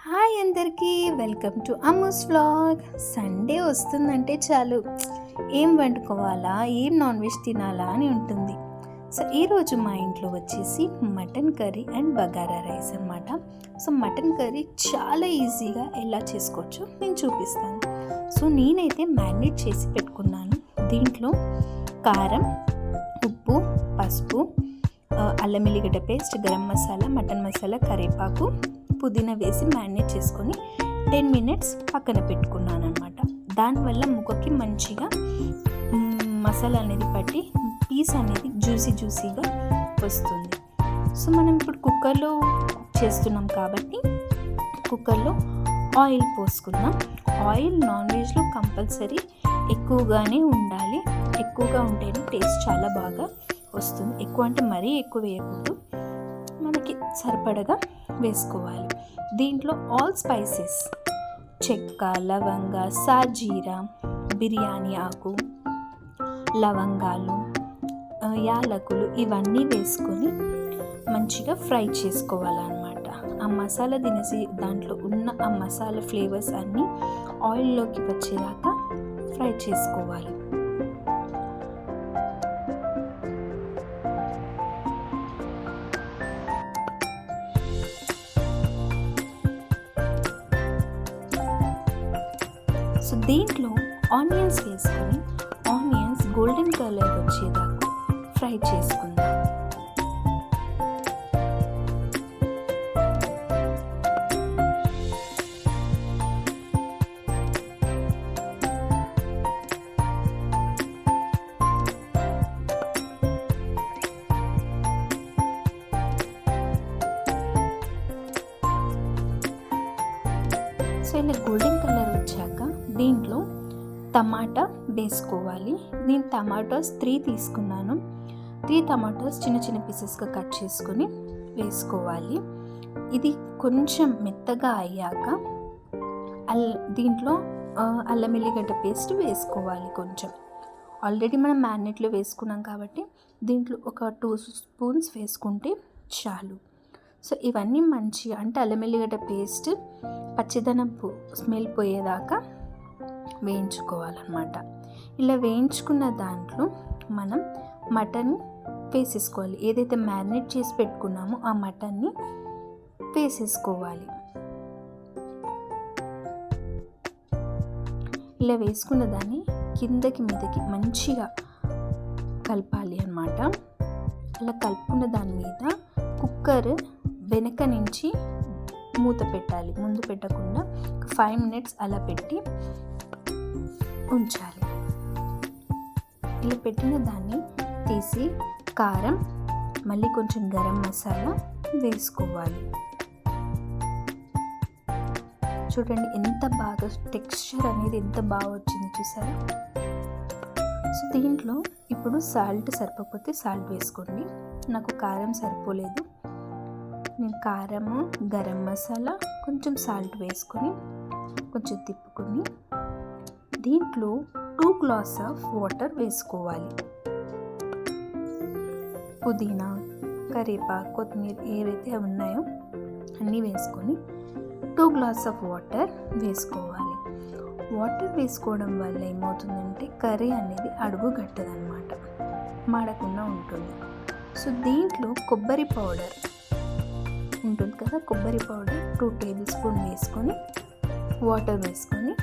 Hi అందరికీ, welcome to Ammu's vlog. Sunday వస్తుందంటే చాలు ఏం వండుకోవాలా, ఏం నాన్ వెజ్ తినాలా అని ఉంటుంది. సో ఈరోజు మా ఇంట్లో వచ్చేసి mutton curry and bagara rice అన్నమాట. సో మటన్ కర్రీ చాలా ఈజీగా ఎలా చేసుకోవచ్చో నేను చూపిస్తాను. సో నేనైతే మ్యారినేట్ చేసి పెట్టుకున్నాను. దీంట్లో కారం, ఉప్పు, పసుపు, అల్లం ఎల్లిగడ్డ పేస్ట్, గరం మసాలా, మటన్ మసాలా, కరివేపాకు, పుదీనా వేసి మ్యారినేట్ చేసుకొని 10 minutes పక్కన పెట్టుకున్నాను అనమాట. దానివల్ల ముక్కకి మంచిగా మసాలా అనేది పట్టి పీస్ అనేది జ్యూసీగా వస్తుంది. సో మనం ఇప్పుడు కుక్కర్లో చేస్తున్నాం కాబట్టి కుక్కర్లో ఆయిల్ పోసుకుందాం. ఆయిల్ నాన్ వెజ్లో కంపల్సరీ ఎక్కువగానే ఉండాలి. ఎక్కువగా ఉంటేనే టేస్ట్ చాలా బాగా వస్తుంది. ఎక్కువ అంటే మరీ ఎక్కువ వేయకూడదు, మనకి సరిపడగా వేసుకోవాలి. దీంట్లో ఆల్ స్పైసెస్ చెక్క, లవంగ, సాజీరా, బిర్యానీ ఆకు, లవంగాలు, యాలకులు ఇవన్నీ వేసుకొని మంచిగా ఫ్రై చేసుకోవాలన్నమాట. ఆ మసాలా దినేసి దాంట్లో ఉన్న ఆ మసాలా ఫ్లేవర్స్ అన్నీ ఆయిల్లోకి వచ్చేదాకా ఫ్రై చేసుకోవాలి. సో దీంట్లో ఆనియన్స్ వేసుకొని ఆనియన్స్ గోల్డెన్ కలర్ వచ్చేదాకా ఫ్రై చేసుకుందాం. సో ఇలా గోల్డెన్ కలర్ వచ్చాక దీంట్లో టమాటా వేసుకోవాలి. నేను టమాటోస్ 3 తీసుకున్నాను. 3 టమాటోస్ చిన్న చిన్న పీసెస్గా కట్ చేసుకొని వేసుకోవాలి. ఇది కొంచెం మెత్తగా అయ్యాక దీంట్లో అల్లం ఎల్లిగడ్డ పేస్ట్ వేసుకోవాలి. కొంచెం ఆల్రెడీ మనం మ్యారినేట్లో వేసుకున్నాం కాబట్టి దీంట్లో ఒక 2 స్పూన్స్ వేసుకుంటే చాలు. సో ఇవన్నీ మంచిగా అంటే అల్లం ఎల్లిగడ్డ పేస్ట్ పచ్చిదనం స్మెల్ పోయేదాకా వేయించుకోవాలన్నమాట. ఇలా వేయించుకున్న దాంట్లో మనం మటన్ వేసేసుకోవాలి. ఏదైతే మ్యారినేట్ చేసి పెట్టుకున్నామో ఆ మటన్ని వేసేసుకోవాలి. ఇలా వేసుకున్న దాన్ని కిందకి మీదకి మంచిగా కలపాలి అన్నమాట. అలా కలుపుకున్న దాని మీద కుక్కర్ వెనక నుంచి మూత పెట్టాలి. ముందు పెట్టకుండా 5 minutes అలా పెట్టి ఉంచాలి. ఇలా పెట్టిన దాన్ని తీసి కారం, మళ్ళీ కొంచెం గరం మసాలా వేసుకోవాలి. చూడండి ఎంత బాగా టెక్స్చర్ అనేది ఎంత బాగా వచ్చింది చూసారా. సో దీంట్లో ఇప్పుడు సాల్ట్ సరిపోతే సాల్ట్ వేసుకోండి. నాకు కారం సరిపోలేదు. నేను కారము, గరం మసాలా, కొంచెం సాల్ట్ వేసుకొని కొంచెం తిప్పుకొని దీంట్లో 2 glasses ఆఫ్ వాటర్ వేసుకోవాలి. పుదీనా, కరివేపాకు, కొత్తిమీర ఏవైతే ఉన్నాయో అన్నీ వేసుకొని 2 glasses ఆఫ్ వాటర్ వేసుకోవాలి. వాటర్ వేసుకోవడం వల్ల ఏమవుతుందంటే కర్రీ అనేది అడుగు గట్టదనమాట, మాడకుండా ఉంటుంది. సో దీంట్లో కొబ్బరి పౌడర్ ఉంటుంది కదా, కొబ్బరి పౌడర్ 2 tablespoons వేసుకొని వాటర్ వేసుకొని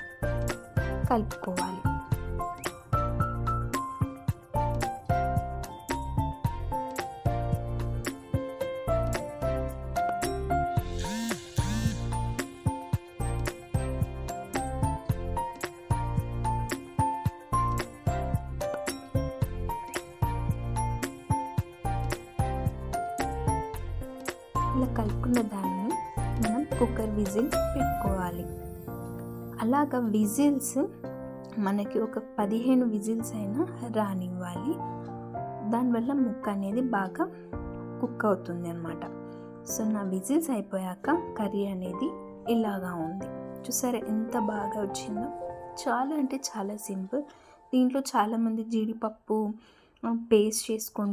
కలుపుకోవాలి. ఇలా కలుపుకున్న దాన్ని మనం కుక్కర్ విజిల్స్ పెట్టుకోవాలి. అలాగా విజిల్స్ మనకి ఒక 15 విజిల్స్ అయినా రానివ్వాలి. దానివల్ల ముక్క అనేది బాగా కుక్ అవుతుంది అన్నమాట. సో నా విజిల్స్ అయిపోయాక కర్రీ అనేది ఇలాగా ఉంది. చూసారా ఎంత బాగా వచ్చిందో. చాలా అంటే చాలా సింపుల్. దీంట్లో చాలామంది జీడిపప్పు పేస్ట్ చేసుకొని